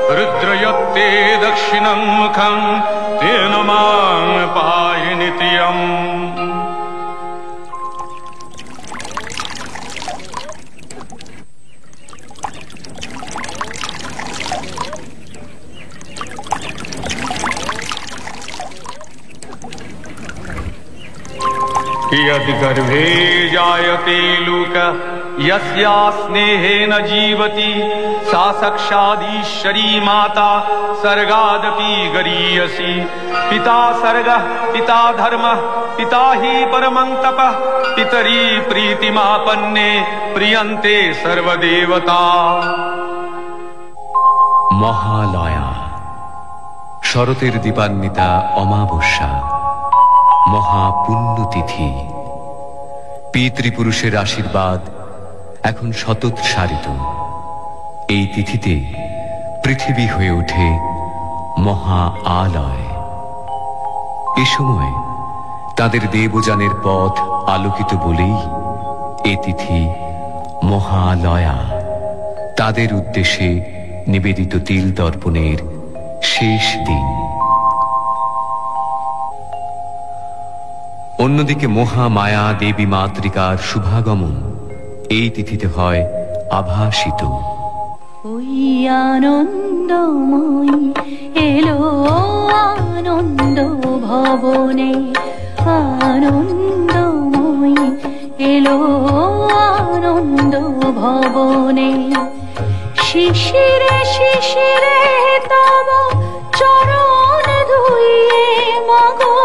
रुद्रयत्ते दक्षिणं मुखं तेन मां पाहि नित्यम्। यदि गर्भे जायते लोकः यस्या स्नेहेन जीवति सा साक्षादीश्वरी माता सर्गादपि गरीयसी। पिता सर्गः पिता धर्मः पिता हि परमं तपः पितरी प्रीतिमापन्ने प्रियन्ते सर्वदेवता। মহালয়া শরতের দীপান্বিতা অমাবস্যা, মহাপুণ্যতিথি। পিতৃপুরুষের আশীর্বাদ এখন শতৎসারিত। এই তিথিতে পৃথিবী হয়ে ওঠে মহা আলয়। এ সময় তাদের দেবযানের পথ আলোকিত বলেই এ তিথি মহালয়া। তাদের উদ্দেশ্যে নিবেদিত তিল তর্পণের শেষ দিন। অন্যদিকে মহামায়া দেবী মাতৃকার শুভাগমন এই তিথিতে হয় আভাসিত। ওই আনন্দময়ী এলো আনন্দ ভবনে, আনন্দময়ী এলো আনন্দ ভবনে। শিশিরে শিশিরে তব চরণ ধুইয়ে মাগো,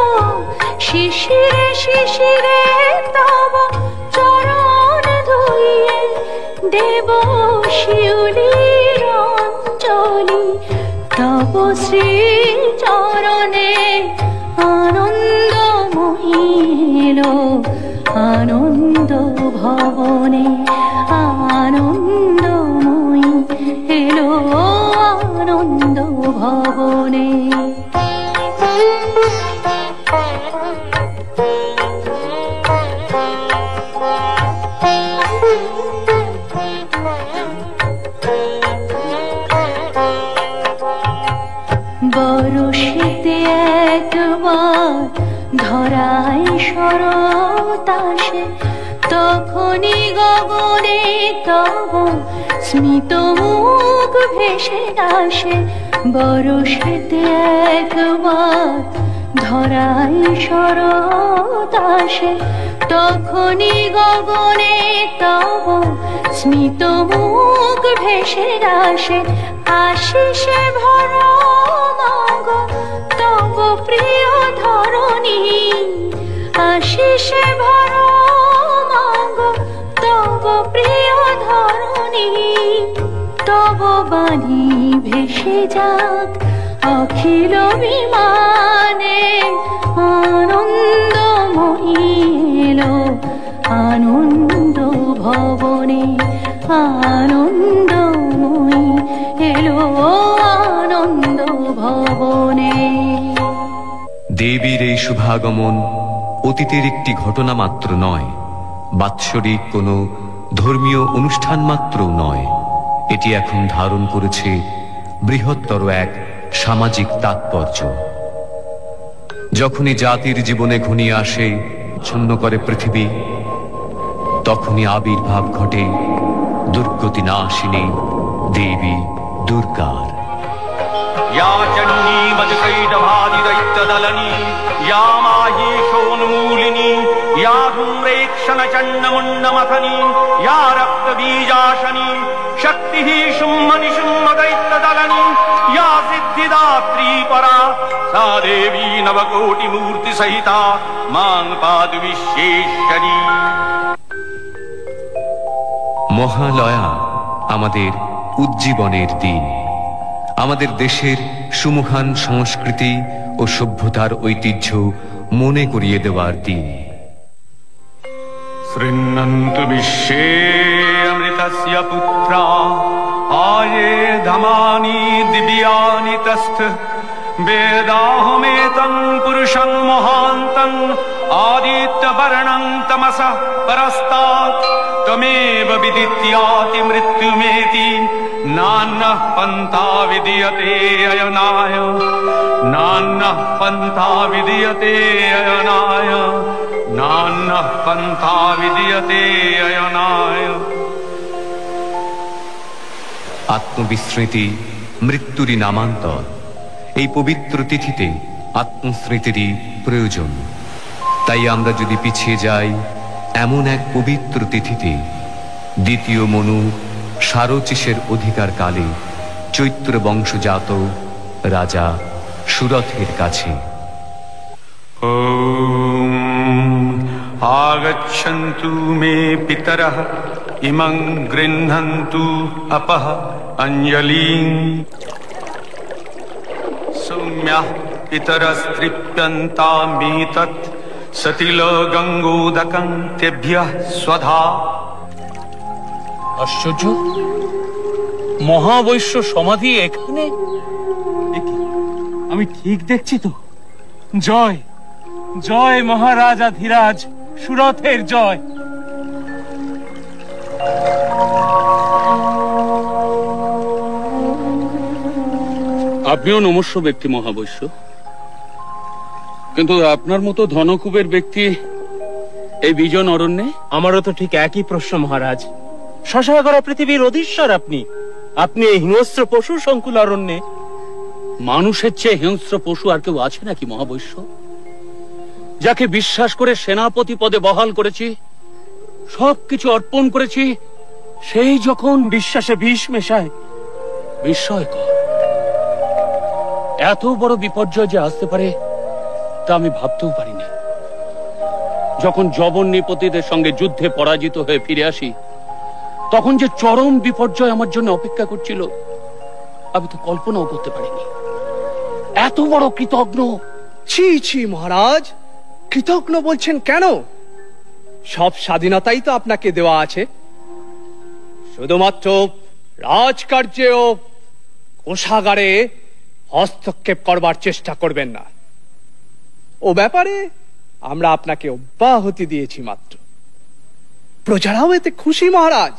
শিশিরে শিশিরে তব চরণ ধুইয়ে দেব শিউলির অঞ্জলি। তব শ্রী চরণে আনন্দময়ী এলো আনন্দ ভবনে, আনন্দময়ী এলো আনন্দ ভবনে। বরষেতে একবার ধরায় শরৎ আসে, তখনই গগনে তব স্মিত মুখ ভেসে আসে। বরষেতে একবার ধরায় শরৎ আসে, তখনই গগনে তব স্মিত মুখ ভেসে আসে। আশিসে ভরা মাগো তব প্রিয় ধরণী, আশিসে ভরা মাগো তব প্রিয় ধরণী। তব বাণী ভেসে যাক অখিল বিমানে, আনন্দময়ী এলো আনন্দ ভবনে, আনন্দময়ী এলো আনন্দ ভবনে। দেবীর এই শুভাগমন অতীতের একটি ঘটনা মাত্র নয়, বাৎসরিক কোনো ধর্মীয় অনুষ্ঠান মাত্রও নয়। এটি এখন ধারণ করেছে বৃহত্তর এক সামাজিক তাৎপর্য। যখনই জাতির জীবনে ঘনিয়ে আসে ছন্ন করে পৃথিবী, তখনই আবির্ভাব ঘটে দুর্গতি নাশিনী দেবী দুর্গার। या चण्डी मजकैटभादिदैत्यदलनी, या माहेशोन्मूलिनी, या धूम्रेक्षणचण्डमुण्डमथनी, या रक्तबीजाशनी, शक्तिः शुम्भनिशुम्भदैत्यदलनी, या सिद्धिदात्री परा, सा देवी नवकोटिमूर्तिसहिता मां पातु विश्वेश्वरी। মহালয়া আমাদের উজ্জীবনের দিন, আমাদের দেশের সুমহান সংস্কৃতি ও সভ্যতার ঐতিহ্য মনে করিয়ে দেওয়ার দিন। শৃণ্বন্তু বিশ্বে অমৃতস্য পুত্রা, আয়ে ধমানি দিব্যানি তস্থ। বেদাহমেতং পুরুষং মহান্তং आदित्यवर्णं तमसः परस्तात् त्वमेव विदित्याति मृत्युमेति नान्यः पन्था विद्यते अयनाय नान्यः पन्था विद्यते अयनाय नान्यः पन्था विद्यते अयनाय। আত্মবিস্মৃতি মৃত্যুরই নামান্তর। এই পবিত্র তিথিতে আত্মস্মৃতিরই প্রয়োজন। তাই আমরা যদি পিছিয়ে যাই এমন এক পবিত্র তিথিতে, দ্বিতীয় মনু সারচিসের অধিকার কালে চৈত্র বংশজাত রাজা সুরথের কাছে। आगच्छन्तु मे पितरः इमं गृह्णन्तु अपः अंजलिं सौम्यः पितरस्तृप्यन्तामेतत् सतिलगङ्गोदकं तेभ्यः स्वधा। আশ্চর্য, মহাবৈশ্য সমাধি এখানে? আমি ঠিক দেখছি তো? জয় জয় মহারাজা ধীরাজ, সুরথের জয়। আপনিও নমস্য ব্যক্তি মহাবৈশ্য, কিন্তু আপনার মতো ধনকুবের ব্যক্তি এই বিজন অরণ্যে? আমারও তো ঠিক একই প্রশ্ন মহারাজ। শশাগরা পৃথিবীর অধীশ্বর আপনি, আপনি এই হিংস্র পশু সংকুল অরণ্যে। মানুষের চেয়ে হিংস্র পশু আর কেউ আছে নাকি মহাবৈশ্য? যাকে বিশ্বাস করে সেনাপতি পদে বহাল করেছি, সবকিছু অর্পণ করেছি, সেই যখন বিশ্বাসে বিষ মেশায়। বিস্ময়কর, এত বড় বিপর্যয় যে আসতে পারে তা আমি ভাবতেও পারিনি। যখন যবন নৃপতিদের সঙ্গে যুদ্ধে পরাজিত হয়ে ফিরে আসি, তখন যে চরম বিপর্যয় আমার জন্য অপেক্ষা করছিল আমি তো কল্পনাও করতে পারিনি। এত বড় কৃতজ্ঞ। ছি ছি মহারাজ, কৃতজ্ঞ বলছেন কেন? সব স্বাধীনতাই তো আপনাকে দেওয়া আছে। শুধুমাত্র রাজকার্যে ও কোষাগারে হস্তক্ষেপ করবার চেষ্টা করবেন না। ও ব্যাপারে আমরা আপনাকে অব্যাহতি দিয়েছি মাত্র। প্রজারাও এতে খুশি মহারাজ,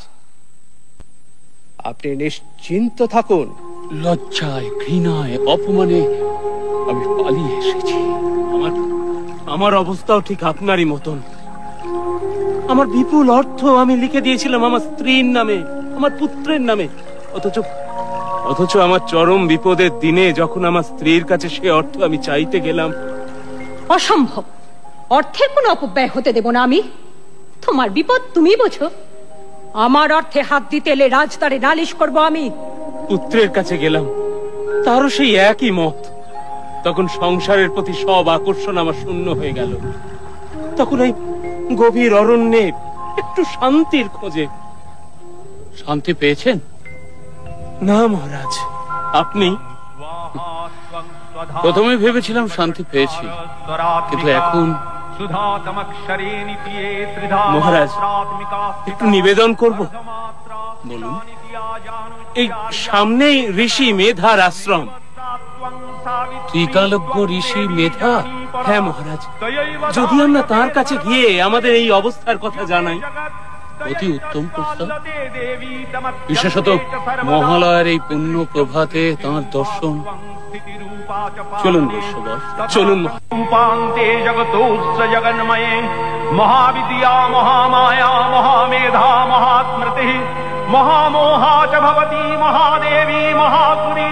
আপনি নিশ্চিন্ত থাকুন। লজ্জায়, ঘৃণায়, অপমানে আমি পালিয়ে এসেছি। আমার অবস্থাও ঠিক আপনারই মতন। আমার বিপুল অর্থ আমি লিখে দিয়েছিলাম আমার স্ত্রীর নামে, আমার পুত্রের নামে। অথচ আমার চরম বিপদের দিনে যখন আমার স্ত্রীর কাছে সে অর্থ আমি চাইতে গেলাম। অসম্ভব, অর্থের কোনো অপব্যয় হতে দেব না আমি। তোমার বিপদ তুমি বোঝো, আমার অর্থে হাত দিতে এলে রাজদারে নালিশ করব আমি। পুত্রের কাছে গেলাম, তারও সেই একই মত। তখন সংসারের প্রতি সব আকর্ষণ আমার শূন্য হয়ে গেল। তখন এই গভীর অরণ্যে একটু শান্তির খোঁজে। শান্তি পেয়েছেন? না মহারাজ, আপনি? প্রথমে ভেবেছিলাম শান্তি পেয়েছি, কিন্তু এখন। মহারাজ, একটু নিবেদন করব। বলুন। এই সামনেই ঋষি মেধার আশ্রম। ত্রিকালজ্ঞ ঋষি মেধা? হ্যাঁ মহারাজ, যদি আমরা তার কাছে গিয়ে আমাদের এই অবস্থার কথা জানাই। অতি উত্তম প্রস্তাব। বিশেষত মহালয়ার এই পুণ্য প্রভাতে তাঁর দর্শন। চলুন বৈশ্যবর, চলুন। রূপান্তে জগতোস্য জগন্ময়ে মহাবিদ্যা মহামায়া মহামেধা মহাস্মৃতি মহামোহা চ ভবতি মহাদেবী মহাসুরি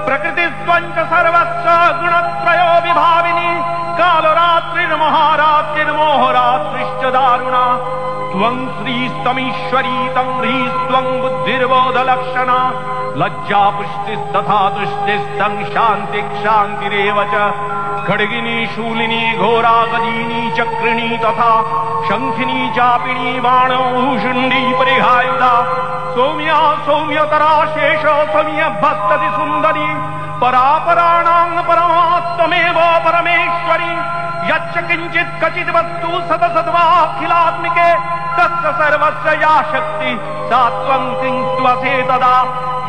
প্রকৃতিস্ত্বঞ্চ সর্বস্য গুণত্রയോ বিভাবিনী কালরাত্রির্মহারাত্রির্মোহরাত্রিশ্চ দারুণা त्वं श्रीस्तमीश्वरी तं ह्रीस्त्वं बुद्धिर्बोधलक्षणा लज्जा पुष्टिस्तथा तुष्टिस्तं शान्तिरेव च खड्गिनी शूलिनी घोरा गदिनी चक्रिणी तथा शङ्खिनी चापिणी बाणौषुण्डी परिहायुधा सौम्या सौम्यतरा शेष सौम्यभस्तति सुन्दरी परापराणां परमात्मेव परमेश्वरी यच्च किञ्चित् क्वचित् वस्तु सदसद्वाखिलात्मिके तस्य सर्वस्य या शक्ति सा त्वं किंस्त्वसे तदा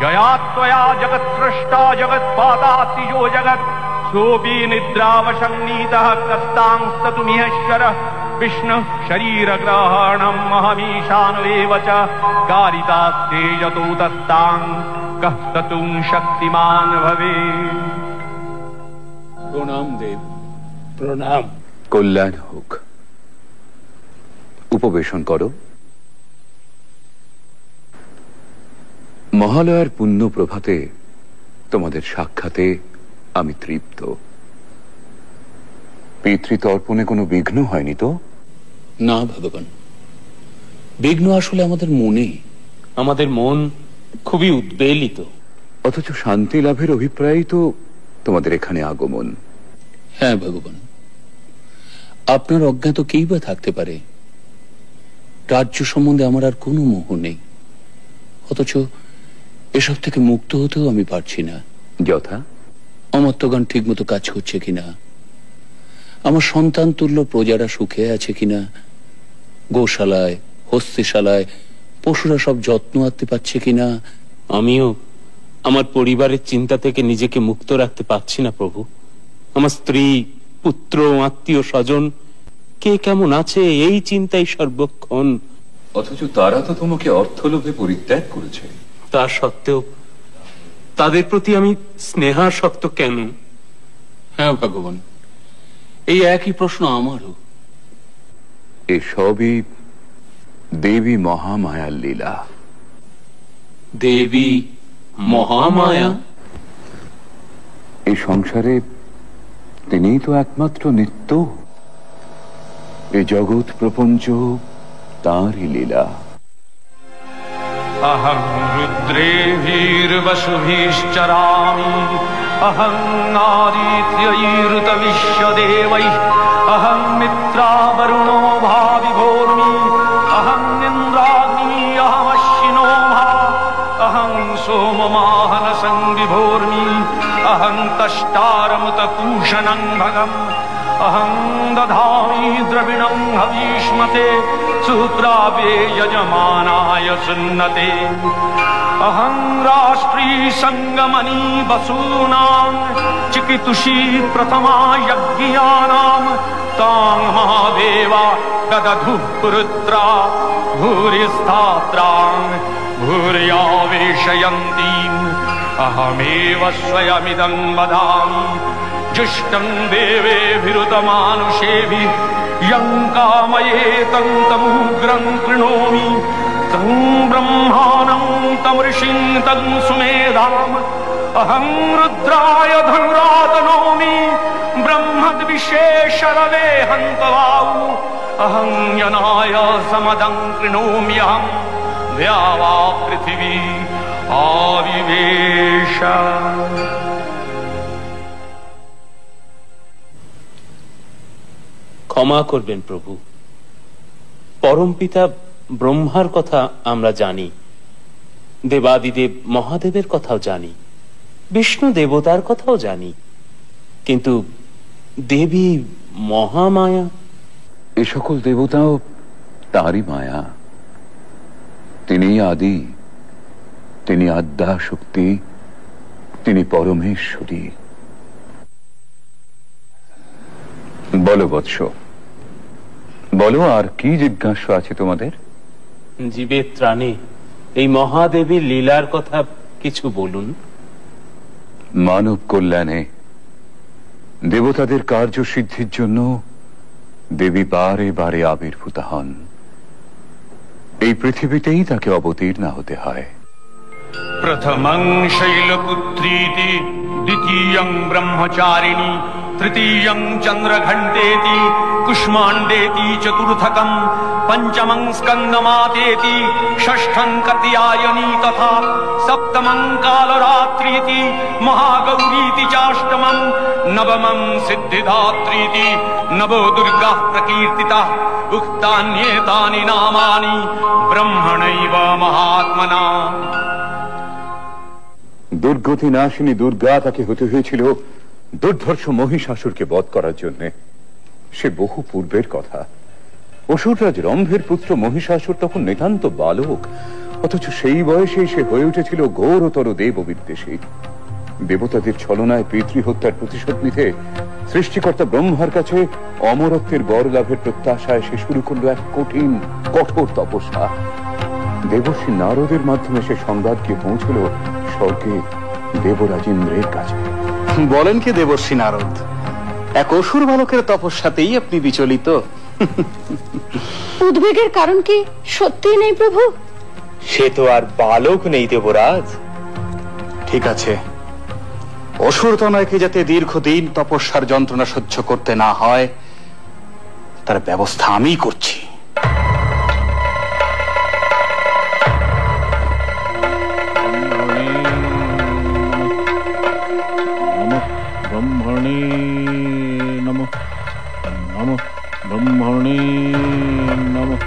यया त्वया जगत्सृष्टा जगत्पाता तिजो जगत् सोऽपि निद्रावसन्नीतः कस्तांस्ततुमिहेश्वरः विष्णु शरीरग्रहणम् अहमीशानवेव च कारितास्ते यतो तस्तां कः ततुं शक्तिमान् भवेत्। প্রণাম দেব। প্রণাম। কল্যাণ হোক। উপবেশন করো। মহালয়ার পুণ্য প্রভাতে তোমাদের সাক্ষাতে আমি তৃপ্ত। পিতৃতর্পণে কোনো বিঘ্ন হয়নি তো? না ভগবান, বিঘ্ন আসলে আমাদের মনে। আমাদের মন খুবই উদ্বেলিত। অথচ শান্তি লাভের অভিপ্রায়ই তো তোমাদের এখানে আগমন। হ্যাঁ ভগবান, আপনার অজ্ঞাত কেই বা থাকতে পারে। রাজ্য সম্বন্ধে আমার আর কোনো মোহ নেই, অথচ এসব থেকে মুক্ত হতেও আমি পারছি না। যথা? অমর্ত্যগণ ঠিক মতো কাজ করছে কিনা, আমার সন্তান তুল্য প্রজারা সুখে আছে কিনা, গোশালায় হস্তিশালায় পশুরা সব যত্ন আনতে পারছে কিনা। আমিও আমার পরিবারের চিন্তা থেকে নিজেকে মুক্ত রাখতে পারছি না প্রভু। আমার স্ত্রী, পুত্র, আত্মীয় স্বজন কে কেমন আছে এই চিন্তাই সর্বক্ষণ। অথচ তারা তো তোমাকে অর্থলোভে পরিত্যাগ করেছে। তা সত্ত্বেও তাদের প্রতি আমি স্নেহাসক্ত কেন? হ্যাঁ ভগবান, এই একই প্রশ্ন আমারও। এসবই দেবী মহামায়ার লীলা। দেবী মহামায়া? এই সংসারে তিনিই তো একমাত্র নিত্য। এই জগৎ প্রপঞ্চ তাঁরই লীলা। अहं रुद्रेभिर्वसुभिश्चरामि अहं आदित्यैरुतविश्वदेवैः अहं मित्रावरुणो भाविभोर्मि अहं इन्द्राग्निः अहमश्विनो भा अहं सोममाहनसंविभोर्मि अहं तष्टारमुतपूषणं भगम् अहं दधामि द्रविणं हवीष्मते सूत्रावे यजमानाय सुन्नते अहं राष्ट्री संगमनी वसूनां चिकितुषी प्रथमा यज्ञानां तां महादेवा ददधु पुरुत्रा भूरिस्थात्रां भूर्यावेशयन्तीम् अहमेव स्वयमिदं वदामि जुष्टं देवेभिरुतमानुषेभिः यं कामये तं तमुग्रं कृणोमि तं ब्रह्माणं तं ऋषिं तं सुमेधाम् अहं रुद्राय धनुरातनोमि ब्रह्मद्विशेषरवे हन्तवाउ अहं यनाय समदं कृणोम्यहं द्यावा पृथिवी आविवेश। ক্ষমা করবেন প্রভু, পরমপিতা ব্রহ্মার কথা আমরা জানি, দেবাদিদেব মহাদেবের কথাও জানি, বিষ্ণু দেবতার কথাও জানি, কিন্তু দেবী মহামায়া? এ সকল দেবতাও তাঁরই মায়া। তিনি আদি, তিনি আদ্যা শক্তি, তিনি পরমেশ্বরী। বলো বৎস, বলো আর কি জিজ্ঞাসা আছে তোমাদের? জীবের ত্রাণে এই মহাদেবীর লীলার কথা কিছু বলুন। মানব কল্যাণে দেবতাদের কার্যসিদ্ধির জন্য দেবী বারে বারে আবির্ভূত হন। এই পৃথিবীতেই তাকে অবতীর্ণা হতে হয়। प्रथमं शैलपुत्रीति द्वितीयं ब्रह्मचारिणी तृतीयं चन्द्रघण्टेति कुष्माण्डेति चतुर्थकं पंचमं स्कन्दमातेति षष्ठं कात्यायनी तथा सप्तमं कालरात्रीति महागौरीति चाष्टमं नवमं सिद्धिदात्रीति नवो दुर्गा प्रकीर्तिता उक्तान्येतानि नामानि ब्रह्मणैव महात्मना। দুর্গতি নাশিনী দুর্গা তাকে হতে হয়েছিল দুর্ধর্ষ মহিষাসুরকে বধ করার জন্য। সে বহু পূর্বের কথা। অসুররাজ রম্ভের পুত্র মহিষাসুর তখন নিতান্ত বালক, অথচ সেই বয়সেই সে হয়ে উঠেছিল ঘোরতর দেব বিদ্বেষী। দেবতাদের ছলনায় পিতৃহত্যার প্রতিশোধ নিতে সৃষ্টিকর্তা ব্রহ্মার কাছে অমরত্বের বর লাভের প্রত্যাশায় সে শুরু করলো এক কঠিন কঠোর তপস্যা। দেবর্ষি নারদের মাধ্যমে সে সংবাদ গিয়ে পৌঁছল স্বর্গে দেবরাজ ইন্দ্রের কাছে। বলেন কি দেবর্ষি নারদ, এক অসুর বালকের তপস্যাতেই আপনি বিচলিত? উদ্বেগের কারণ কি সত্যি নেই প্রভু? সে তো আর বালক নেই দেবরাজ। ঠিক আছে, অসুর তনয়কে যাতে দীর্ঘদিন তপস্যার যন্ত্রণা সহ্য করতে না হয় তার ব্যবস্থা আমিই করছি। ব্রহ্মণে নমঃ, নমঃ ব্রহ্মণে নমঃ।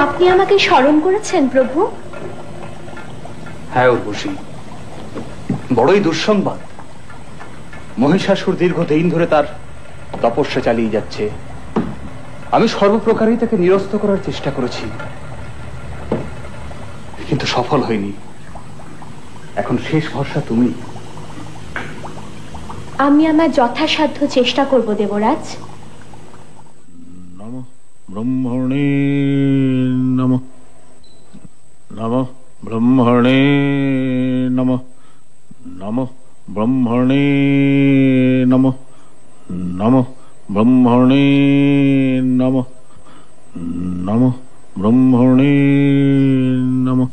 আপনি আমাকে স্মরণ করেছেন প্রভু? হ্যাঁ উর্বশী, বড়ই দুঃসংবাদ। মহিষাসুর দীর্ঘদিন ধরে তার তপস্যা চালিয়ে যাচ্ছে। আমি সর্বপ্রকারেই তাকে নিরস্ত করার চেষ্টা করেছি, কিন্তু সফল হয়নি। এখন শেষ ভরসা তুমি। আমি আমার যথাসাধ্য চেষ্টা করব দেবরাজ। নমঃ ব্রহ্মণে নমঃ, নমঃ ব্রহ্মণে নমঃ, নমঃ ব্রহ্মণে নমঃ, নমঃ ব্রহ্মণে নমঃ, নমঃ ব্রহ্মণে নমঃ।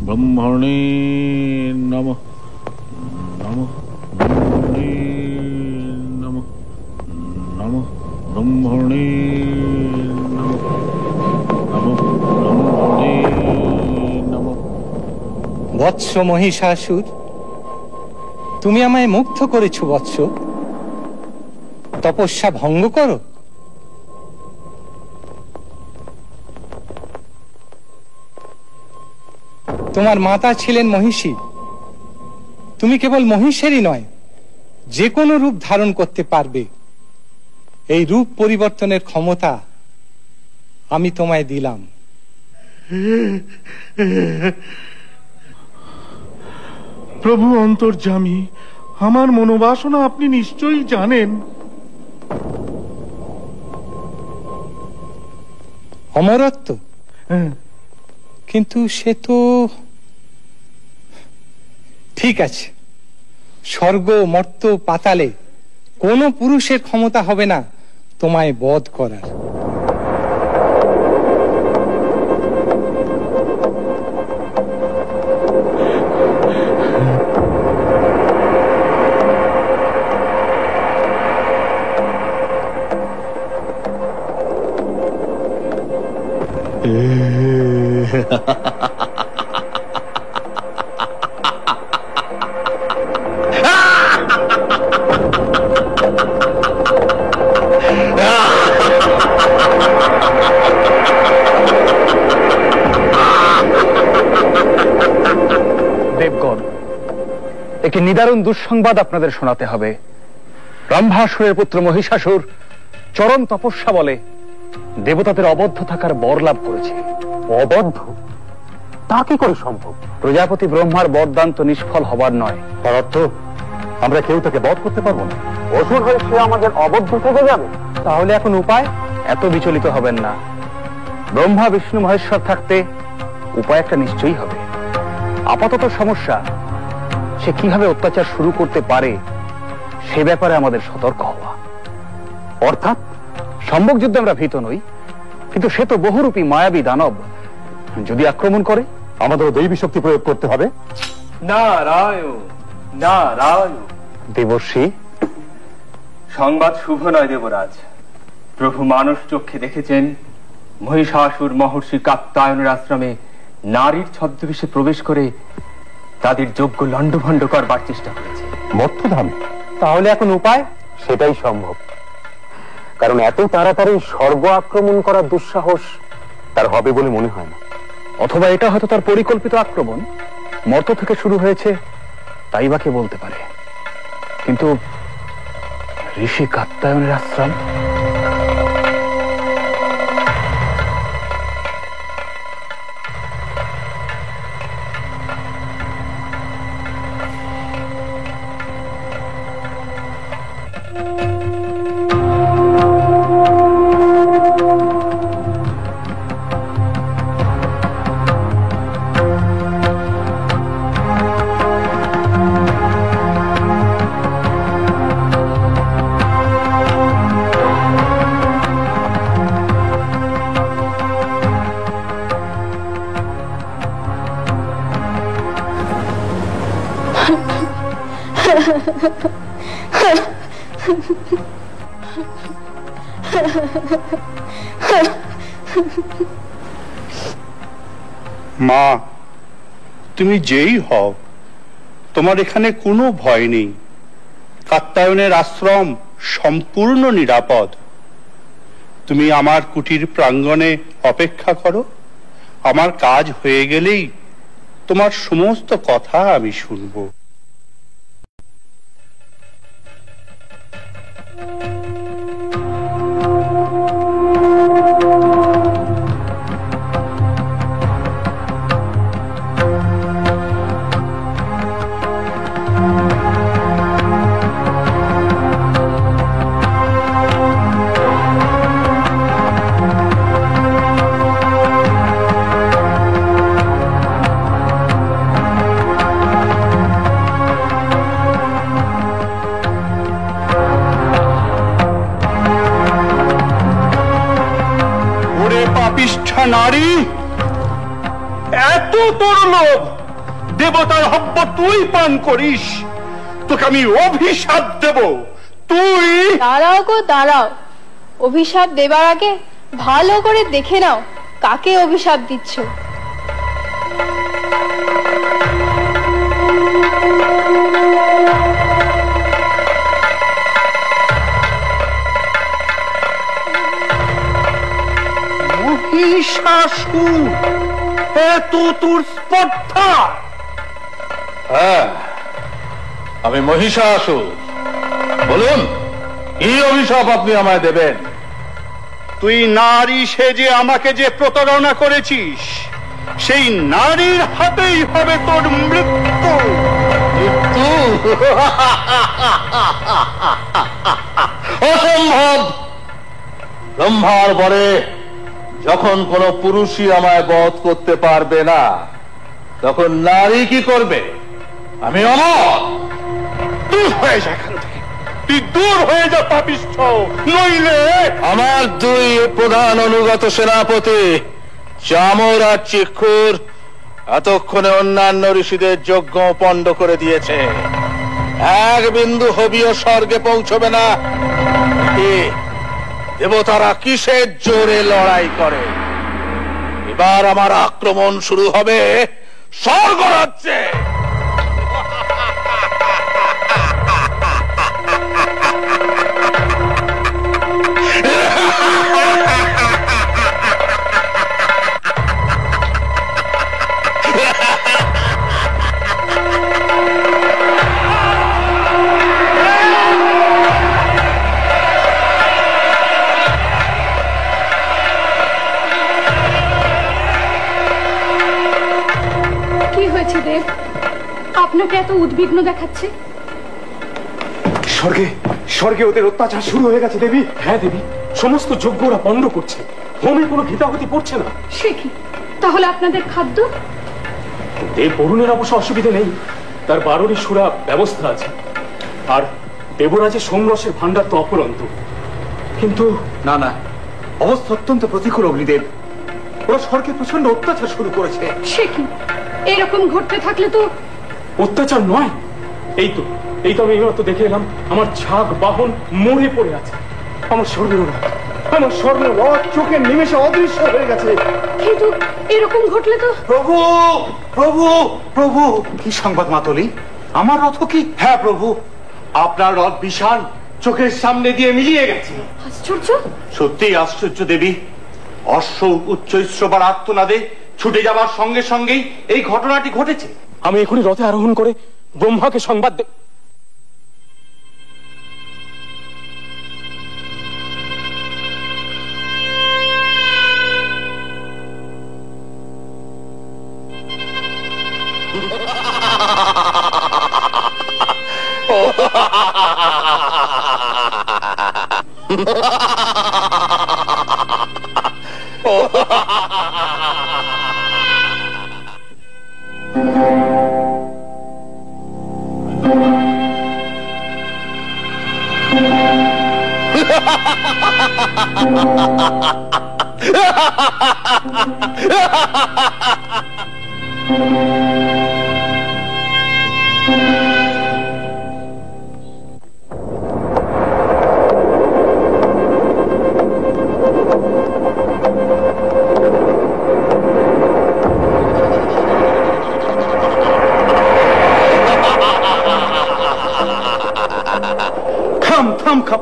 ব্রহ্মণে নমঃ, নমঃ ব্রহ্মণে নমঃ, নমঃ ব্রহ্মণে নমঃ, নমঃ ব্রহ্মণে নমঃ। বৎস মহিষাসুর, তুমি আমায় মুগ্ধ করেছ বৎস। তপস্যা ভঙ্গ করো। তোমার মাতা ছিলেন মহিষী। তুমি কেবল মহিষেরই নয়, যে কোনো রূপ ধারণ করতে পারবে। এই রূপ পরিবর্তনের ক্ষমতা আমি তোমায় দিলাম। প্রভু অন্তর্যামী, আমার মনোবাসনা আপনি নিশ্চয়ই জানেন। অমরত্ব? কিন্তু সে তো ঠিক আছে। স্বর্গ মর্ত পাতালে কোনো পুরুষের ক্ষমতা হবে না তোমায় বধ করার। দেবগণ, একটি নিদারুণ দুঃসংবাদ আপনাদের শোনাতে হবে। ব্রহ্মাসুরের পুত্র মহিষাসুর চরম তপস্যা বলে দেবতাদের অবদ্ধ থাকার বর লাভ করেছে। অবদ্ধ? তা কি করে সম্ভব? প্রজাপতি ব্রহ্মার বরদান তো নিষ্ফল হবার নয়। তার অর্থ আমরা কেউ তাকে বধ করতে পারবো না। অসুর হয়ে সে আমাদের অবদ্ধ থেকে যাবে। তাহলে এখন উপায়? এত বিচলিত হবেন না। ব্রহ্মা বিষ্ণু মহেশ্বর থাকতে উপায় একটা নিশ্চয়ই হবে। আপাতত সমস্যা সে কিভাবে অত্যাচার শুরু করতে পারে সে ব্যাপারে আমাদের সতর্ক হওয়া। অর্থাৎ সম্মুখ যুদ্ধে আমরা ভীত নই, কিন্তু সে তো বহুরূপী মায়াবী দানব। যদি আক্রমণ করে আমাদের দৈবী শক্তি প্রয়োগ করতে হবে। নারায়ণ নারায়ণ। দেবর্ষি, সংবাদ শুভ নয় দেবরাজ। প্রভু মানস চক্ষে দেখেছেন মহিষাসুর মহর্ষি কাত্যায়নের আশ্রমে নারীর ছদ্মবেশে প্রবেশ করে তাদের যোগ্য লণ্ডভণ্ড করবার চেষ্টা করেছে। মর্তধামে? তাহলে এখন উপায়? সেটাই সম্ভব, কারণ এত তাড়াতাড়ি স্বর্গ আক্রমণ করার দুঃসাহস তার হবে বলে মনে হয় না। অথবা এটা হয়তো তার পরিকল্পিত আক্রমণ, মর্ত থেকে শুরু হয়েছে, তাই বা কে বলতে পারে। কিন্তু ঋষি কাত্যায়নের আশ্রম, মা, তুমি যেই হও, তোমার এখানে কোনো ভয় নেই। কাত্যায়নের আশ্রম সম্পূর্ণ নিরাপদ। তুমি আমার কুটির প্রাঙ্গণে অপেক্ষা করো। আমার কাজ হয়ে গেলেই তোমার সমস্ত কথা আমি শুনবো। নারী, এত তোর লোভ, দেবতার হব্য তুই পান করিস, তোকে আমি অভিশাপ দেব। তুই দাঁড়াও গো দাঁড়াও, অভিশাপ দেবার আগে ভালো করে দেখে নাও কাকে অভিশাপ দিচ্ছ। মহিষাসুর, এত তোর স্পর্ধা? হ্যাঁ, আমি মহিষাসুর। বলুন, কি অভিশাপ আপনি আমায় দেবেন? তুই নারী সেজে আমাকে যে প্রতারণা করেছিস, সেই নারীর হাতেই হবে তোর মৃত্যু। মৃত্যু? অসম্ভব। ব্রহ্মার বরে যখন কোন পুরুষই আমায় বধ করতে পারবে না, তখন নারী কি করবে? আমি অমর। দূর হয়ে যা এখান থেকে, তুই দূর হয়ে যা পাপিষ্ঠ, নইলে আমার দুই প্রধান অনুগত সেনাপতি চামর আর চিক্ষুর এতক্ষণে অন্যান্য ঋষিদের যজ্ঞ পণ্ড করে দিয়েছে। এক বিন্দু হবিও স্বর্গে পৌঁছবে না। দেবতারা কিসের জোরে লড়াই করে? এবার আমার আক্রমণ শুরু হবে স্বর্গরাজ্যে। আপনাকে এত উদ্বিগ্ন দেখাচ্ছে? স্বর্গে স্বর্গে ওদের অত্যাচার শুরু হয়ে গেছে দেবী। হ্যাঁ দেবী, সমস্ত যজ্ঞরা পণ্ড করছে, হোমে কোনো ঘৃতাহুতি পড়ছে না। সে কি? তাহলে আপনাদের খাদ্য? দেব বরুণের অবশ্য অসুবিধা নেই, তার 12টি সুরা ব্যবস্থা আছে। আর দেবরাজের সোমরসের ভান্ডার তো অপরন্ত। কিন্তু না না, অবস্থা অত্যন্ত প্রতিকূল অগ্নিদেব। ওরা স্বর্গে প্রচন্ড অত্যাচার শুরু করেছে। সে কি? এরকম ঘটতে থাকলে তো অত্যাচার নয়, এই তো আমি এইমাত্র দেখে এলাম আমার ছাগ বাহন মরে পড়ে আছে। আমার স্বর্ণরথ চোখের নিমেষে অদৃশ্য হয়ে গেছে। কিন্তু এরকম ঘটলে তো প্রভু প্রভু প্রভু, কি সংবাদ মাতলি? আমার রথ কি? হ্যাঁ প্রভু, আপনার রথ বিশাল চোখের সামনে দিয়ে মিলিয়ে গেছে। আশ্চর্য! সত্যি আশ্চর্য দেবী। অশ্ব উচ্চ শ্রবার আর্তনাদে ছুটে যাবার সঙ্গে সঙ্গেই এই ঘটনাটি ঘটেছে। আমি এখনই রথে আরোহণ করে ব্রহ্মাকে সংবাদ দেব।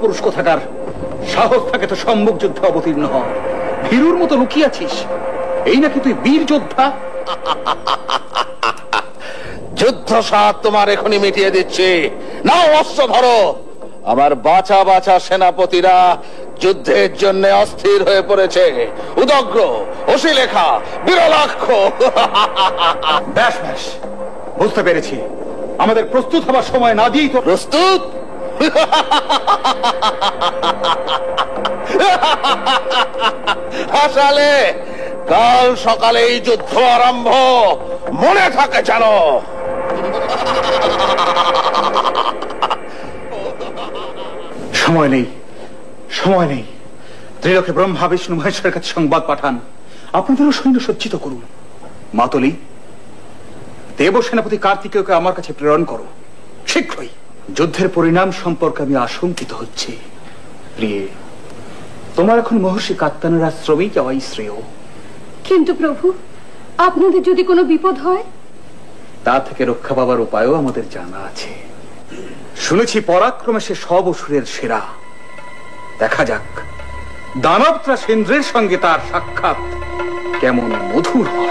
পুরুষ কোথাকার, সাহস থাকে তো সম্মুখ যুদ্ধে অবতীর্ণ হ। ভীরুর মতো লুকিয়েছিস, এই নাকি তুই বীর যোদ্ধা? যুদ্ধ সাত তোমার এখনই মিটিয়ে দিচ্ছি। নাও অস্ত্র ধরো। আমার বাছা বাছা সেনাপতিরা যুদ্ধের জন্য অস্থির হয়ে পড়েছে। উদগ্র, অশিলেখা, বিরলাক্ষ। ব্যাস ব্যাস, বুঝতে পেরেছি। আমাদের প্রস্তুত হবার সময় না দিয়েই তো। প্রস্তুত? হাসালে, কাল সকালে এই যুদ্ধ আরম্ভ, মনে থাকে জানো। সময় নেই, সময় নেই। ত্রিলোকে ব্রহ্মা বিষ্ণু মহেশ্বরের কাছে সংবাদ পাঠান, আপনাদেরও সৈন্য সজ্জিত করুন। মাতলি, দেব সেনাপতি কার্তিকেয়কে আমার কাছে প্রেরণ করো শীঘ্রই। যুদ্ধের পরিণাম সম্পর্কে আমি আশঙ্কিত হচ্ছি। প্রিয়ে, তোমার এখন মহর্ষি কাত্তায়নের আশ্রমেই যাওয়াই শ্রেয়। কিন্তু প্রভু, আপনাদের যদি কোনো বিপদ হয়? তা থেকে রক্ষা পাবার উপায়ও আমাদের জানা আছে। শুনেছি পরাক্রমে সে সব অসুরের সেরা। দেখা যাক দানব ত্রাসেন্দ্রের সঙ্গে তার সাক্ষাৎ কেমন মধুর হয়।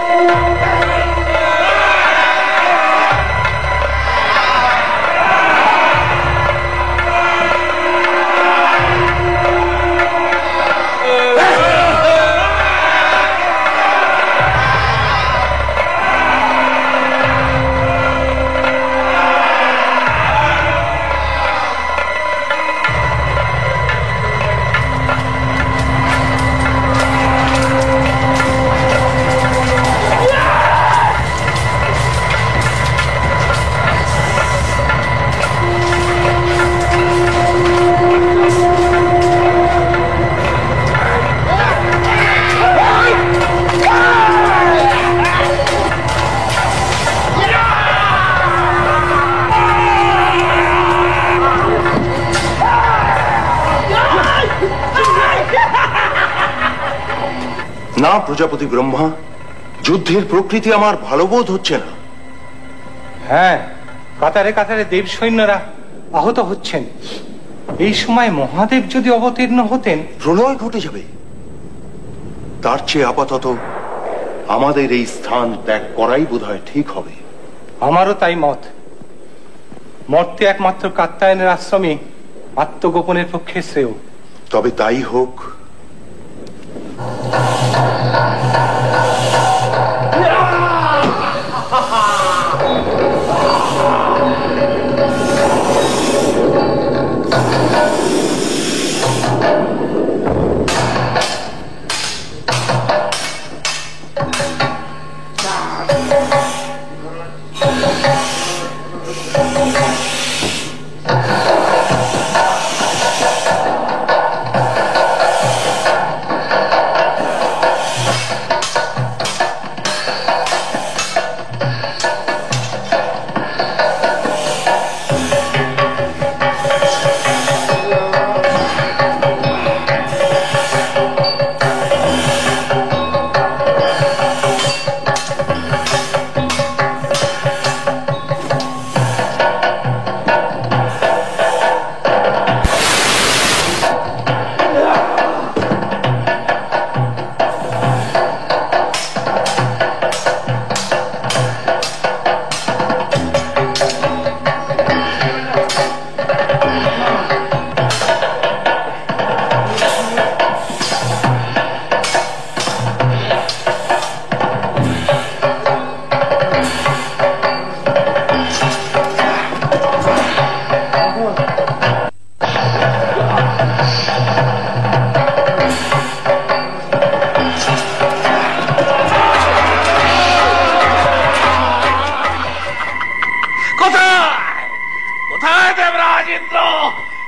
না প্রজাপতি ব্রহ্মা, যুদ্ধের প্রকৃতি আমার ভালো বোধ হচ্ছে না। হ্যাঁ, কাতারে কাতারে দেব সৈন্যরা আহত হচ্ছেন। এই সময় মহাদেব যদি অবতীর্ণ হতেন, প্রলয় ঘটে যাবে। তার চেয়ে আপাতত আমাদের এই স্থান ত্যাগ করাই বোধহয় ঠিক হবে। আমারও তাই মত। মর্তে একমাত্র কাত্যায়নের আশ্রমে আত্মগোপনের পক্ষে শ্রেয়। তবে তাই হোক।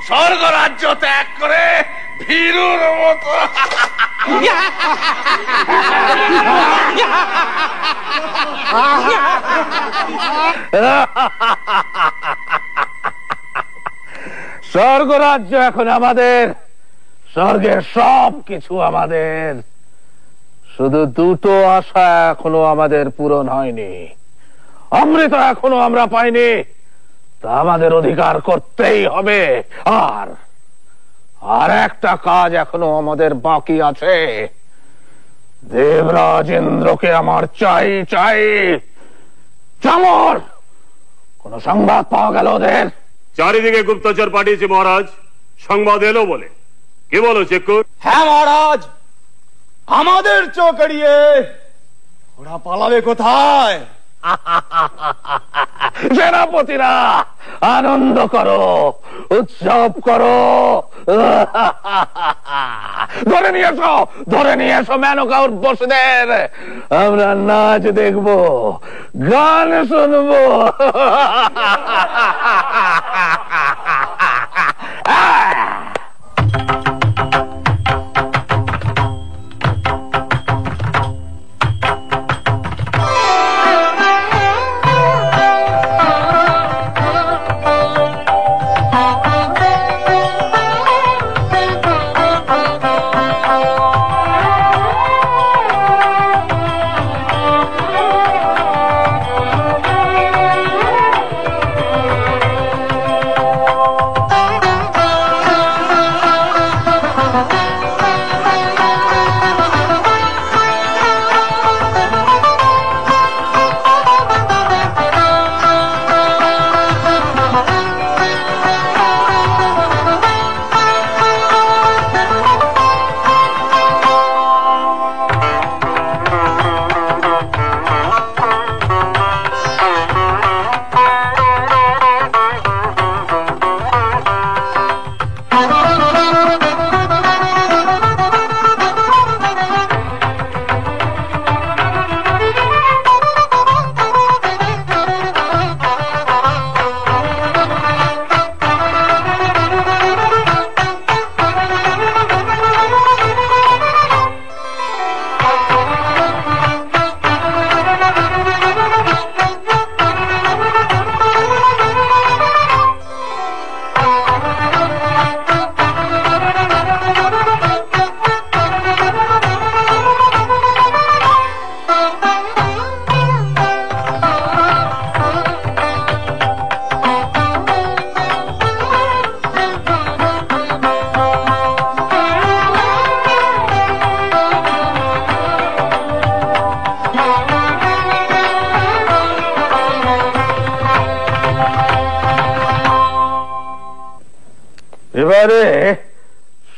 স্বর্গ রাজ্য ত্যাগ করে ভীরুর মতো স্বর্গ রাজ্য এখন আমাদের, স্বর্গের সব কিছু আমাদের। শুধু দুটো আশা এখনো আমাদের পূরণ হয়নি। অমৃত এখনো আমরা পাইনি, তা আমাদের অধিকার করতেই হবে। আর একটা কাজ এখনো আমাদের বাকি আছে। দেবরাজ ইন্দ্রকে আমার চাই চাই। চামর, কোন সংবাদ পাওয়া গেল ওদের? চারিদিকে গুপ্তচর পাঠিয়েছি মহারাজ, সংবাদ এলো বলে। কি বলো চেক্কুর? হ্যাঁ মহারাজ, আমাদের চোখ এড়িয়ে ওরা পালাবে কোথায়? সেনাপতিরা আনন্দ করো, উৎসব করো। ধরে নিয়ে এসো মেনকা উর্বশীদের। আমরা নাচ দেখবো, গান শুনবো।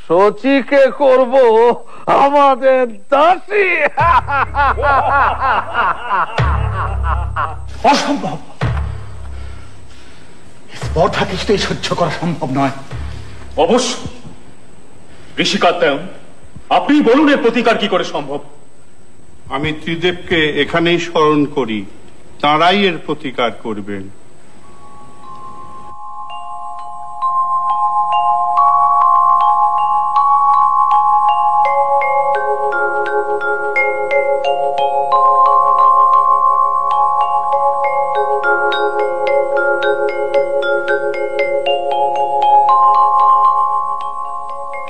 শচীকে করব আমাদের দাসী। অসম্ভব, স্পর্ধা কিছুতেই সহ্য করা সম্ভব নয়। অবশ্য ঋষি কাত্যায়ন, আপনি বলুন এর প্রতিকার কি করে সম্ভব। আমি ত্রিদেবকে এখানেই স্মরণ করি, তাঁরাই এর প্রতিকার করবেন।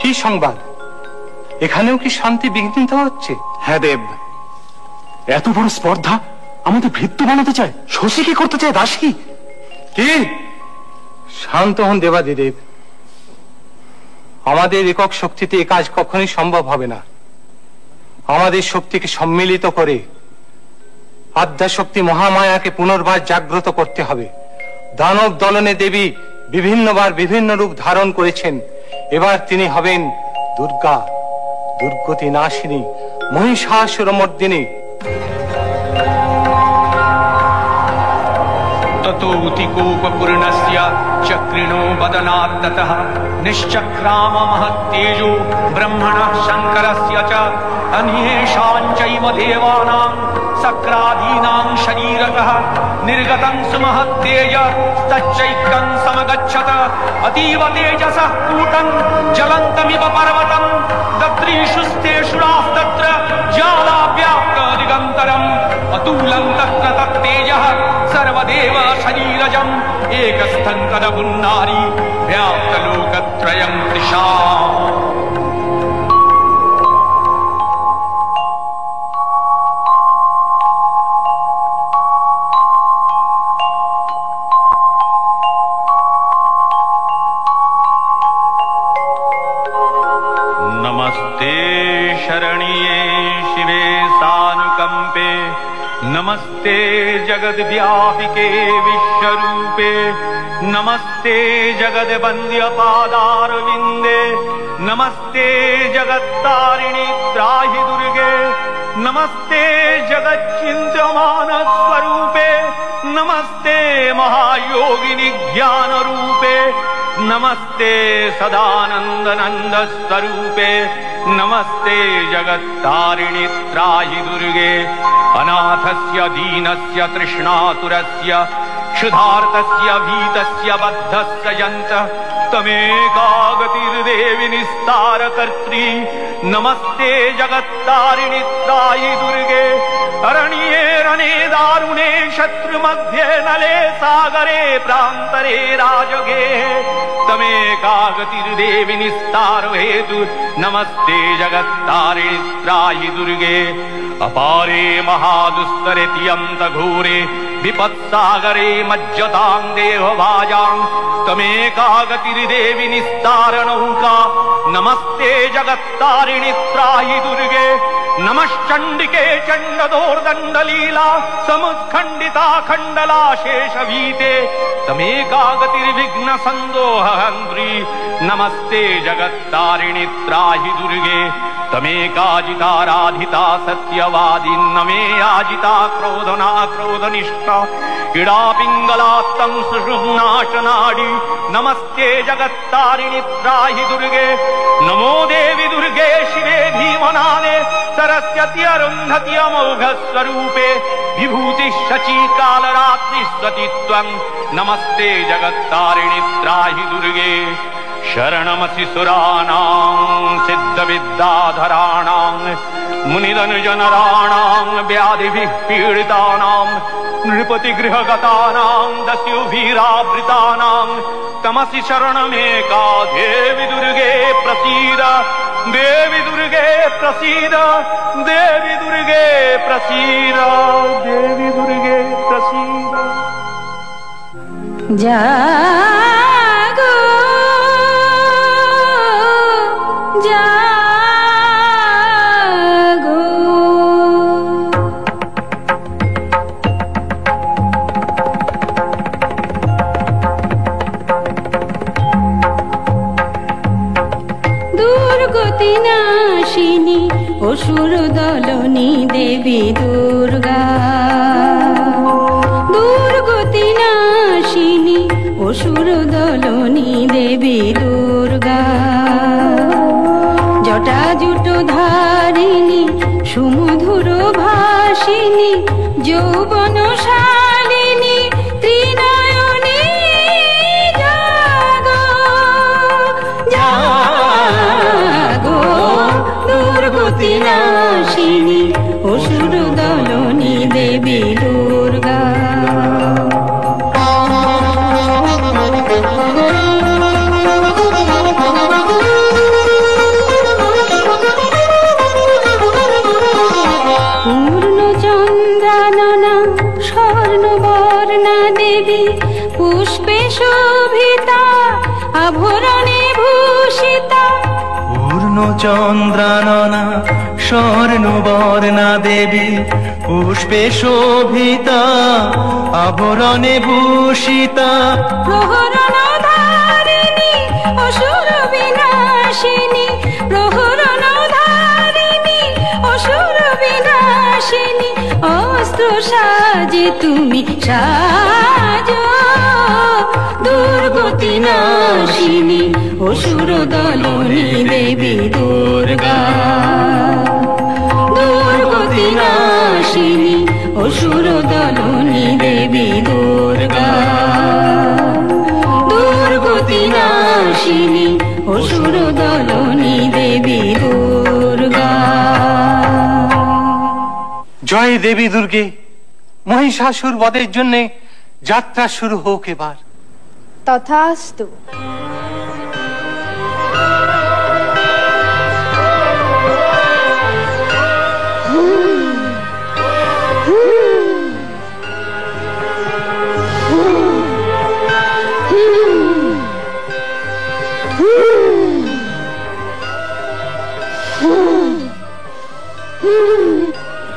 কি সংবাদ? এখানেও কি শান্তি বিঘ্নিত হচ্ছে? হ্যাঁ দেব, এত বড় স্পর্ধা আমাদের ভৃত্য বানাতে চায়, শশীকে করতে চায় দাসী। কি? শান্ত হন দেবাদিদেব, আমাদের একক শক্তিতে এ কাজ কখনোই সম্ভব হবে না। আমাদের শক্তিকে সম্মিলিত করে আদ্যাশক্তি মহামায়াকে পুনর্বার জাগ্রত করতে হবে। দানব দলনে দেবী বিভিন্নবার বিভিন্ন রূপ ধারণ করেছেন, এবার তিনি হবেন দুর্গা, দুর্গতি নাশিনী, মহিষাসুরমর্দিনী। ततोऽतिकोपपूर्णस्य चक्रिणो वदनात्ततः निश्चक्राम महत्तेजो ब्रह्मणः शङ्करस्य च अन्येषां चैव देवानां सक्रादीनां शरीरतः निर्गतं सुमहत्तेज तच्चैकं समगच्छत अतीव तेजसः कूटं ज्वलन्तमिव पर्वतं दद्रीषुस्तेषुरास्तत्र ज्वालाव्याप्त दिगन्तरम् अतुलं तत्र तत्तेजः सर्वदेव शरीरजम् एकस्थं तदमुन्नारी व्याप्तलोकत्रयं दिशा। नमस्ते शरण्ये शिवे सानुकंपे, नमस्ते जगद्व्यापिके विश्वरूपे, नमस्ते जगद्वन्द्य पादारविन्दे, नमस्ते जगत्तारिणि त्राहि दुर्गे, नमस्ते जगच्चिन्त्यमान स्वरूपे, नमस्ते महायोगिनि ज्ञान रूपे, नमस्ते सदानंद नंद स्वरूपे, नमस्ते जगत्तारिणि त्राहि दुर्गे, अनाथस्य दीनस्य तृष्णातुरस्य क्षुधार्तस्य भीतस्य बद्धस्य यन्तः तमेकागतिर्देवि निस्तारकर्त्री, नमस्ते जगत्तारिणि त्राहि दुर्गे, अरण्ये रणे दारुणे शत्रुमध्ये नले सागरे प्रान्तरे राजगे तमेकागतिर्देवि निस्तारो हेतु, नमस्ते जगत्तारिणि त्राहि दुर्गे, अपारे महादुस्तरे तियन्त घोरे विपत्सागरे मज्जतां देहभाजां तमेकागतिर्देवि निस्तारणौका, नमस्ते जगत्तारिणि त्राहि दुर्गे, नमश्चण्डिके चण्डदोर्दण्डलीला समुत्खण्डिता खण्डला शेषभीते तमेकागतिर्विघ्न सन्दोहहन्त्री, नमस्ते जगत्तारिणि त्राहि दुर्गे, तमेकाजिताराधिता सत्यवादिन्नमे याजिता क्रोधना क्रोधनिष्ठा इडा पिङ्गलात्तं सुषुम्नाशनाडी, नमस्ते जगत्तारिणि त्राहि दुर्गे, नमो देवि दुर्गे शिवे धीमनाने सरस्वती अरुन्धति अमोघ स्वरूपे, विभूति शची कालरात्रि सतीत्वं, नमस्ते जगत्तारिणि त्राहि दुर्गे, शरणमसि सुराणां सिद्धविद्याधराणां मुनिधनुजनराणां व्याधिभिः पीडितानां नृपतिगृहगतानां दस्युभिरावृतानां तमसि शरणमेका देवि दुर्गे प्रसीद, देवि दुर्गे प्रसीद, देवि दुर्गे प्रसीद, देवि दुर्गे प्रसीद। जागो जागो दूर দুর্গতি নাশিনী অসুর দলনী দেবী দুর্গা, দুর্গতি নাশিনী অসুর দলনী দেবী দুর্গা, জটাজুট ধারিণী সুমধুর ভাসিনী যৌবন শালিনী ত্রিনয়নী জাগো জাগো, দুর্গতি নাশিনী অসুর দলনী দেবী দুর্গা। পুষ্পে শোভিতা আভরণে ভূষিতা, পূর্ণ চন্দ্রাননা স্বর্ণবর্ণা দেবী পুষ্পে শোভিতা আভরণে ভূষিতা, প্রহরণ ধারিণী অসুর বিনাশিনী, প্রহরণ ধারিণী অসুর বিনাশিনী, অস্ত্র সাজে তুমি সাজো, দুর্গতি নাশিনী অসুর দলনী দেবী দুর্গা, দুর্গতি নাশিনী অসুর দলনী দেবী দুর্গা, দুর্গতি নাশিনী অসুর দলনী দেবী দুর্গা। জয় দেবী দুর্গে, মহিষাসুর বধের জন্য যাত্রা শুরু হোক এবার। তথাস্তু।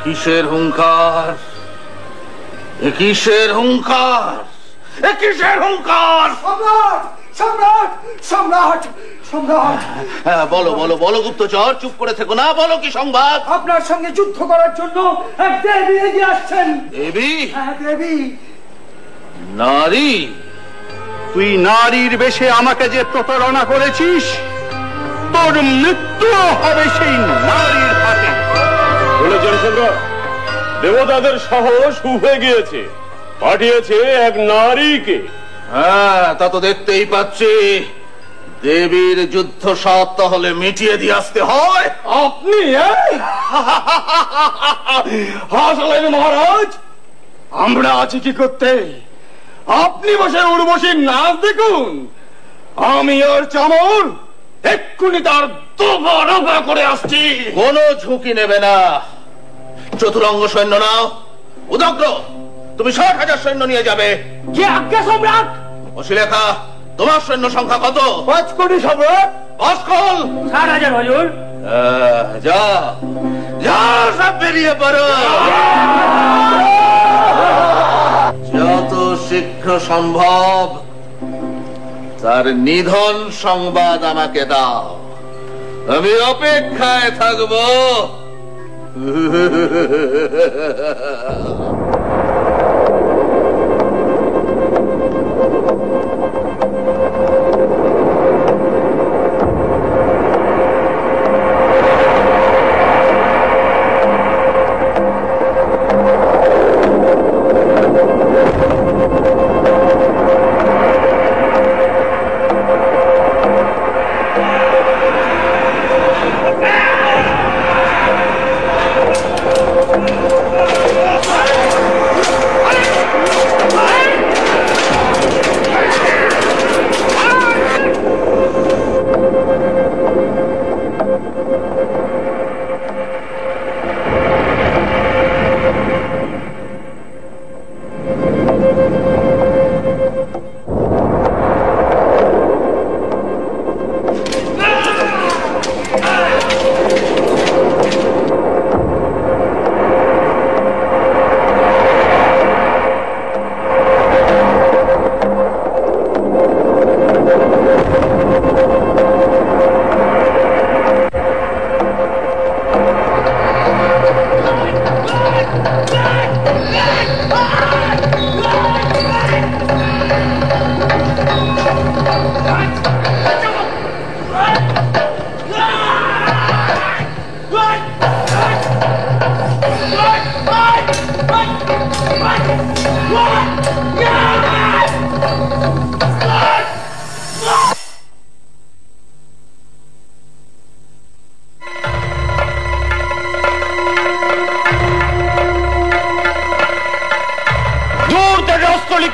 কিসের হুঙ্কার, কিসের হুঙ্কার, কিসের হুঙ্কার? সম্রাট সম্রাট সম্রাট সম্রাট, বলো বলো বলো গুপ্তচর, চুপ করে থেকো না, বলো কি সংবাদ? আপনার সঙ্গে যুদ্ধ করার জন্য এক দেবী এগিয়ে আসছেন। দেবী? হ্যাঁ দেবী। নারী? তুই নারীর বেশে আমাকে যে প্রতারণা করেছিস, তোর মৃত্যু হবে সেই নারীর হাতে। বলেছেন সম্রাট, দেবতাদের সাহস উঠে গিয়েছে, পাঠিয়েছে এক নারীকে। হ্যাঁ, তা তো দেখতেই পাচ্ছি। দেবীর যুদ্ধ সাত তাহলে মিটিয়ে দিয়ে আসতে হয়। আপনি হাসলেন মহারাজ, আমরা আছি কি করতে? আপনি বসে উর্বশীর নাচ দেখুন, আমি আর চামর এক্ষুনি তার দফা করে আসছি। কোনো ঝুঁকি নেবে না। চতুরঙ্গ সৈন্য নাও। উদগ্র, তুমি 60,000 সৈন্য নিয়ে যাবে। যে আজ্ঞা সম্রাট। অশিলেখা, তোমার সৈন্য সংখ্যা কত? 5 কোটি সম্রাট। অস্কল 60,000 হুজুর। যা যা, সব বেরিয়ে পড়ো। যত শীঘ্র সম্ভব তার নিধন সংবাদ আমাকে দাও, আমি অপেক্ষায় থাকবো।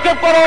নিক্ষেপ করো।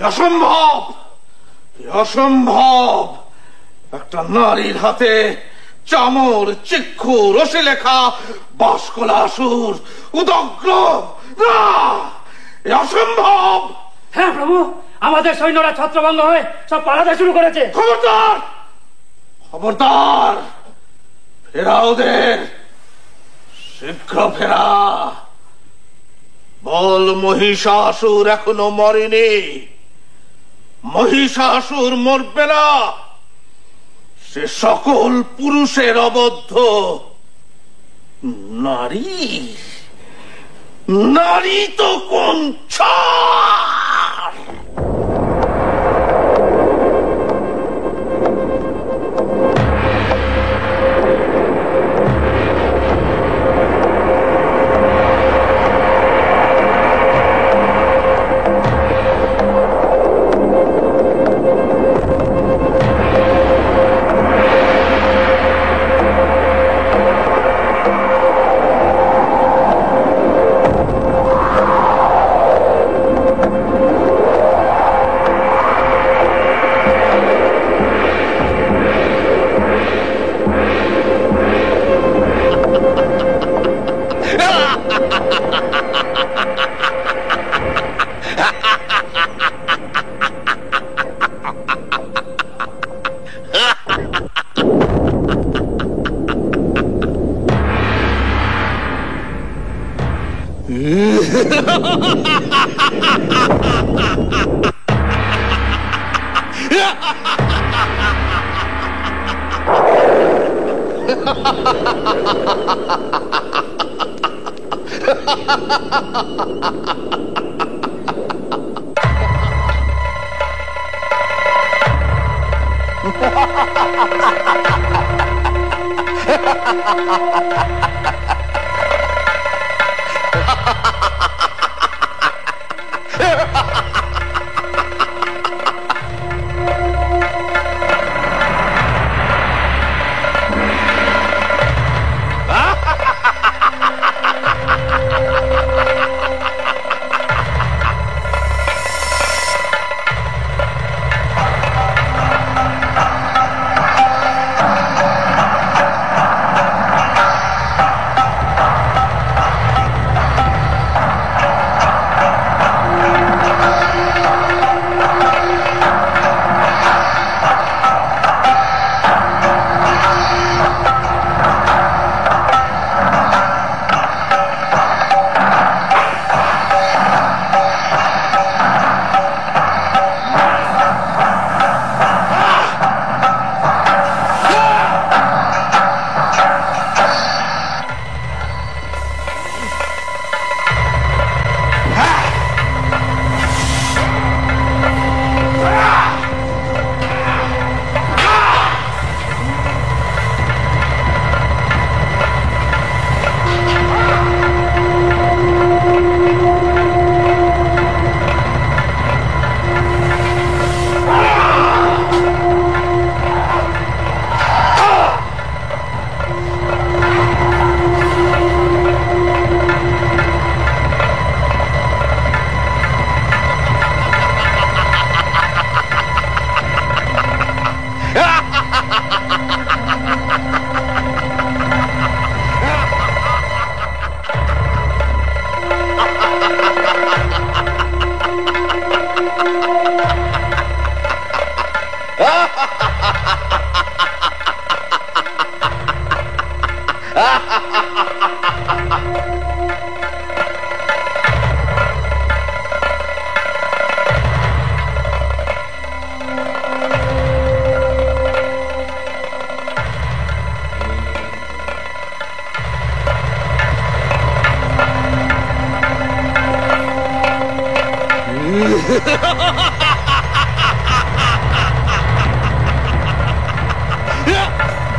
অসম্ভব, অসম্ভব। একটা নারীর হাতে চামর, চিক্ষু, রশি লেখা বাসকলাসুর উদগ্র, না, অসম্ভব। হ্যাঁ প্রভু, আমাদের সৈন্যরা ছত্রভঙ্গ হয়ে সব পালাতে শুরু করেছে। খবরদার, খবরদার, ফেরা ওদের, শীঘ্র ফেরা। বল মহিষাসুর এখনো মরেনি, মহিষাসুর মরবে না, সে সকল পুরুষের অবদ্ধ। নারী, নারী তো কোন ছাড়।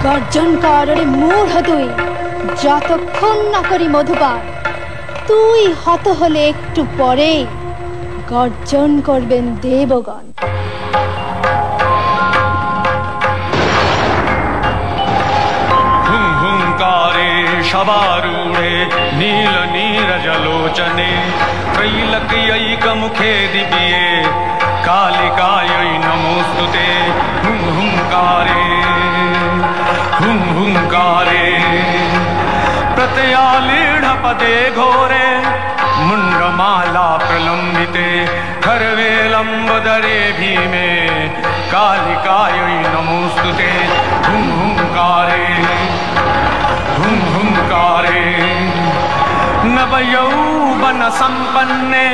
গর্জন কর রে মূঢ় তুই, যতক্ষণ না করি মধুপান। তুই হত হলে একটু পরে গর্জন করবেন দেবগণ। हुंकारे शबारूढ़े नील नीरजलोचने त्रैलक्यैकमुखे दिव्ये कालिकायै नमोस्तुते। हुंकारे प्रत्ययालीढपदे घोरे मुंडमाला प्रलंबिते खरवेलंबदरे भीमे कालिकायै नमोस्तुते। हुंकारे नवयौवन संपन्ने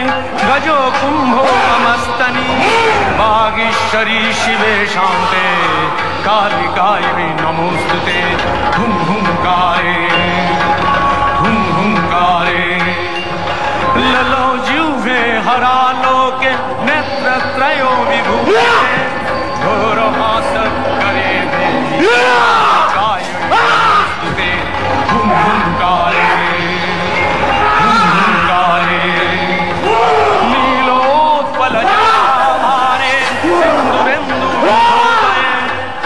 गजो कुंभो नमस्तनी वागीश्वरी शिवे शांते कालिकायै नमोस्तुते। हुंकारे ललो जिह्वे हरालोके नेत्रत्रयो विभूते घोरहास करे कालिकायै हुंकारे नीलोत्पल जलाभारे सिंधुबिंदु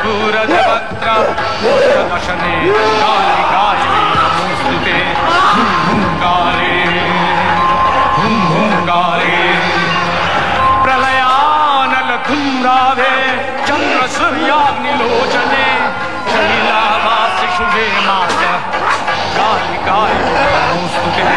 सूरजवक्त्र दशने कालिकायै नमोस्तुते। हुंकारे प्रलयानल धूम्राभे चंद्र सूर्याग्निलोचने शैलाभास शुभे मास कालिकायै नमोस्तुते।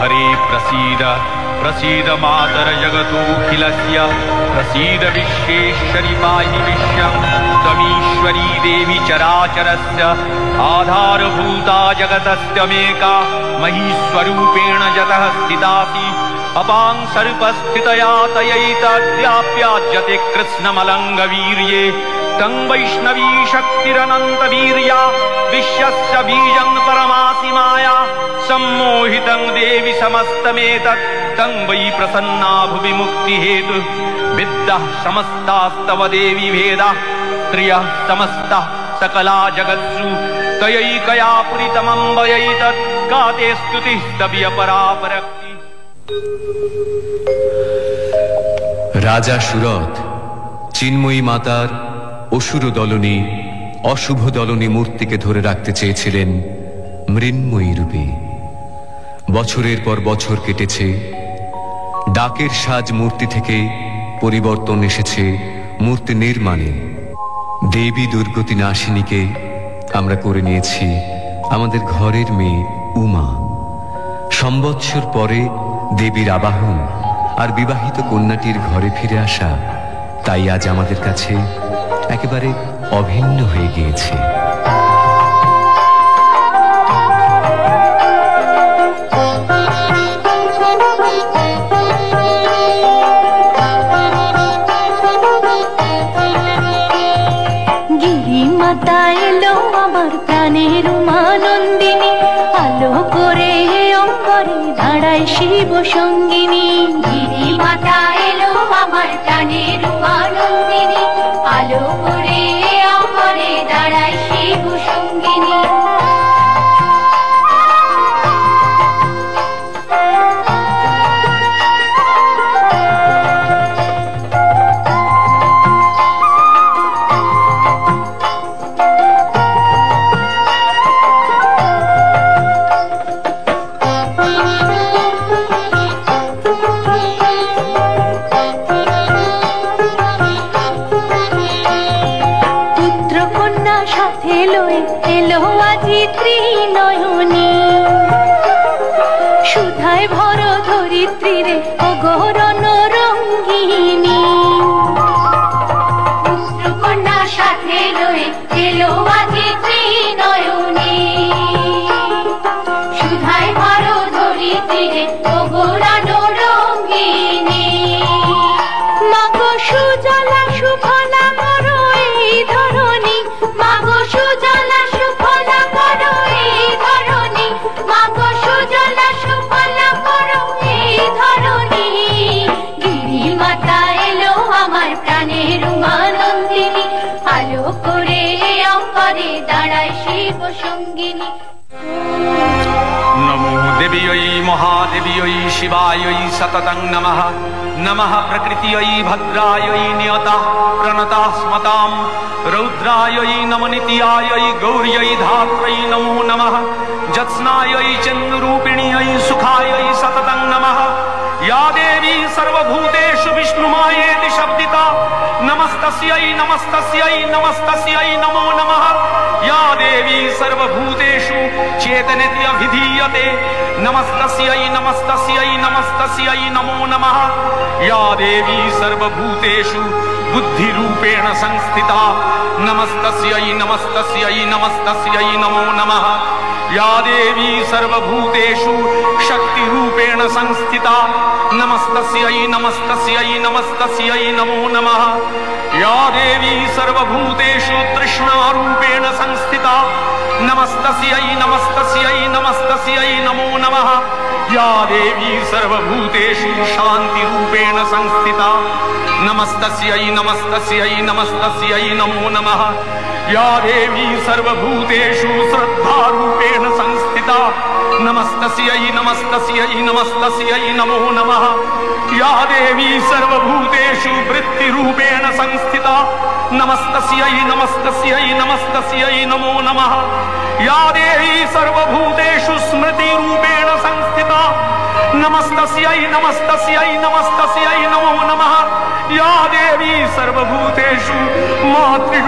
हरे प्रसीद प्रसीद मातर जगतोऽखिलस्य प्रसीद विश्वेश्वरि पाहि विश्वं त्वमीश्वरी देवी चराचरस्य आधारभूता जगतस्त्यमेका महीस्वरूपेण जतः स्थितासि अपां सर्पस्थितया तयैतद्व्याप्याज्यते कृत्स्नमलङ्गवीर्ये तं वैष्णवी शक्तिरनन्तवीर्या विश्वस्य बीजं परमासि माया सम्मोहितं देवि समस्तमेतत् तं वै प्रसन्ना भुवि मुक्तिहेतु विद्याः समस्तास्तव देवि भेदाः स्त्रियः समस्ताः सकला जगत्सु तयैकया पुरितमम्बयैतत् का ते स्तुतिः स्तव्यपरापरक्ति। राजा सुरथ चिन्मयी मातार অসুর দলনী অশুভ দলনী মূর্তিকে ধরে রাখতে চেয়েছিলেন মৃন্ময়ী রূপে। বছরের পর বছর কেটেছে, ডাকের সাজ মূর্তি থেকে পরিবর্তন এসেছে মূর্তি নির্মাণে। দেবী দুর্গতি নাশিনীকে আমরা করে নিয়েছি আমাদের ঘরের মেয়ে উমা। সম্বৎসর পরে দেবীর আবাহন আর বিবাহিত কন্যাটির ঘরে ফিরে আসা তাই আজ আমাদের কাছে একেবারে অভিন্ন হয়ে গিয়েছে। গিরিমাতা এলো আমার প্রাণের উমানন্দিনী, আলো করে অঙ্গরে দাঁড়ায় শিব সঙ্গিনী। গিরিমাতা এলো আমার প্রাণের উমানন্দিনী, আলো করে অঙ্গরে দাঁড়ায় শিব সঙ্গিনী। লয়ে এলো আজি ত্রিনয়নী সুধায় ভর ধরিত্রী রে অগরণ রঙ্গিনী কন্যা সাথে লয়ে এলো আজি ত্রিনয়নী সুধায় ভর ধরিত্রী রে অগরণ রঙ্গিনী মাগো সুজলা সুফলা করো এই ধরণী মাগো সুজলা সুফলা করো এই ধরণী মাগো সুজলা সুফলা করো এই ধরণী গিরি মাতা এলো আমার প্রাণের উমানন্দিনী আলো করে অঙ্গনে দাঁড়ায় শিব সঙ্গিনী नमो देव्यै महादेव्यै शिवायै सततं नमः नमः प्रकृत्यै भद्रायै नियता प्रणता स्मतां रौद्रायै नमनित्यायै गौर्यै धात्रै नमो नमः जत्स्नायै चन्द्ररूपिण्यै सुखायै सततं नमः या देवी सर्वभूतेषु विष्णुमायेति शब्दिता नमस्तस्यै नमस्तस्यै नमस्तस्यै नमो नमः या देवी सर्वभूतेषु चेतनेति अभिधीयते नमस्तस्यै नमस्तस्यै नमस्तस्यै नमो नमः या देवी सर्वभूतेषु बुद्धिरूपेण संस्थिता नमस्तस्यै नमस्तस्यै नमस्तस्यै नमो नमः या देवी सर्वभूतेषु शक्तिरूपेण संस्थिता नमस्तस्यै नमस्तस्यै नमस्तस्यै नमो नमः या देवी सर्वभूतेषु तृष्णारूपेण संस्थिता नमस्तस्यै नमस्तस्यै नमस्तस्यै नमो नमः या देवी सर्वभूतेषु शान्तिरूपेण संस्थिता नमस्तस्यै नमस्तस्यै नमस्तस्यै नमो नमः या देवी सर्वभूतेषु श्रद्धारूपेण संस्थिता नमस्तस्यै नमस्तस्यै नमस्तस्यै नमो नमः या देवी सर्वभूतेषु वृत्तिरूपेण संस्थिता नमस्तस्यै नमस्तस्यै नमस्तस्यै नमो नमः या देवी सर्वभूतेषु स्मृतिरूपेण संस्थिता नमस्तस्यै नमस्तस्यै नमस्तस्यै नमो नमः या देवी सर्वभूतेषु मातृ